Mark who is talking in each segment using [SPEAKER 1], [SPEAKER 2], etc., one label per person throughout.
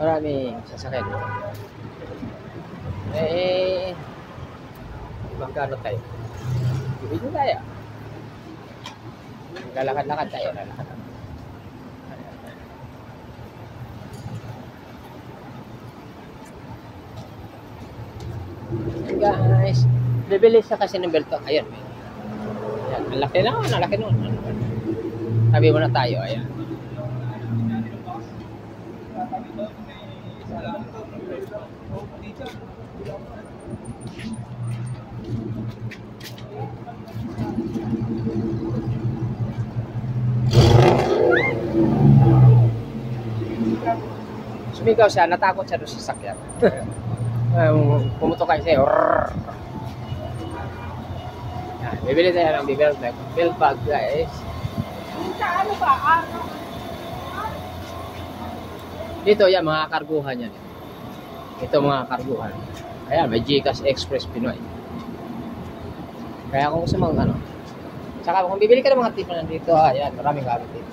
[SPEAKER 1] Maraming sasakyan dito. Eh, magkano tayo? Bibili tayo. Lalakad-lakad tayo. Lalakad. Guys, bibili siya kasi ng belto. Ayan. Ayan. Ang laki na. Ang laki nun. Sabi mo na tayo. Ayan. Sumigaw siya, natakot siya doon sa sakyan. Pumutok kayo sa'yo. Bibili tayo ng belt bag, guys.
[SPEAKER 2] Ano ba?
[SPEAKER 1] Dito yan, mga karguhan yan. Ito mga karguhan. Ayan, may GCash Express Pinoy. Kaya kung gusto mong ano. Tsaka kung bibili ka ng mga tipo nandito, ayan, maraming gamit dito.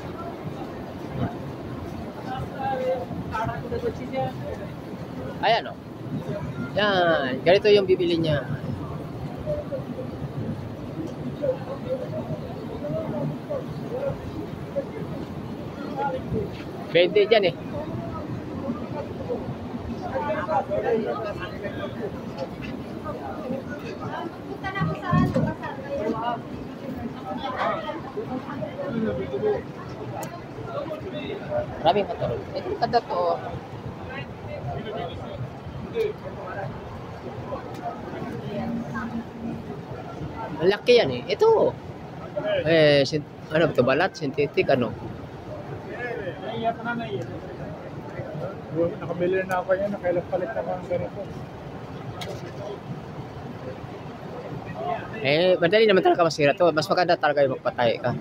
[SPEAKER 1] Ayan o. Yan, ganito yung bibili niya. Pwede dyan eh. Maraming katulog. Ito kada to. Malaki yan eh. Ito. Ano ito? Balat? Synthetic? Ano?
[SPEAKER 3] Nakabili na ako yan. Nakailang palit na mga ganito.
[SPEAKER 1] Madali naman talaga masira to. Mas maganda talaga yung magpatay ka.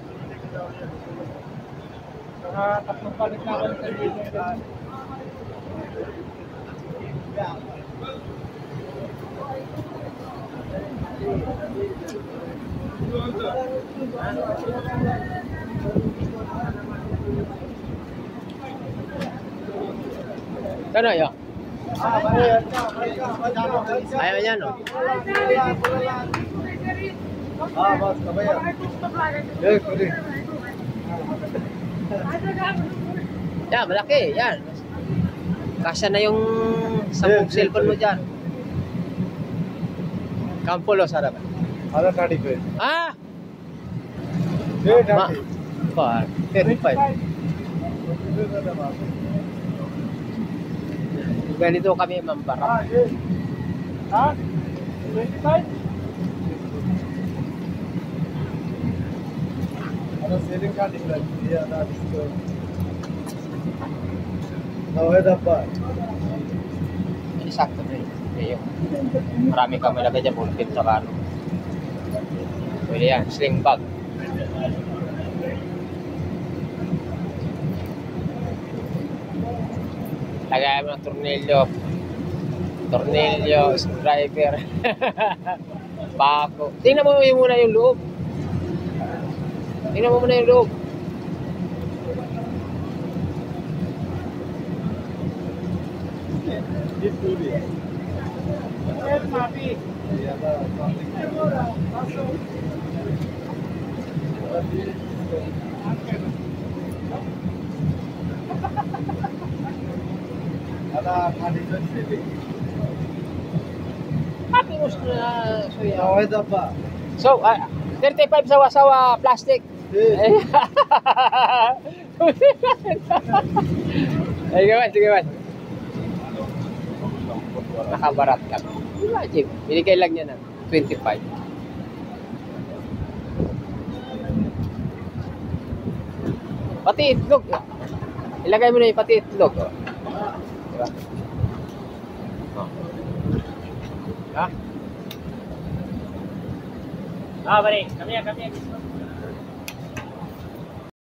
[SPEAKER 3] Tatlong palit na ako sa video.
[SPEAKER 1] Kano yun? Ayaw niya no?
[SPEAKER 3] Bas, kabayan. Yes, pwede.
[SPEAKER 1] Yan, malaki. Yan. Kasya na yung 10 cellphone mo dyan. Kampulo, sarap.
[SPEAKER 3] Ada 35.
[SPEAKER 1] Ah!
[SPEAKER 3] Yes,
[SPEAKER 1] Ma 35. Ganito kami mambarap.
[SPEAKER 3] Yes. Ha? 25? Ano selling ka different? Yeah, that's good. Now head up ba?
[SPEAKER 1] Sakto na yun. Yung marami kami lagay dyan. Bulpin sa kano. Pwede yan. Sling bag. Lagay mo ng tornilyo. Tornilyo, screwdriver. Pako. Tingnan mo muna yung loob. Tingnan mo muna yung loob. Happy mo na suya.
[SPEAKER 3] Now head up ba?
[SPEAKER 1] So, 35 sawa plastic.
[SPEAKER 3] Yes.
[SPEAKER 1] Sige ba? Nakabarat ka. Imagine, binigay lang niya ng 25. Pati itlog. Ilagay mo na yung pati itlog. Diba? Ha?
[SPEAKER 2] Balik. Kami.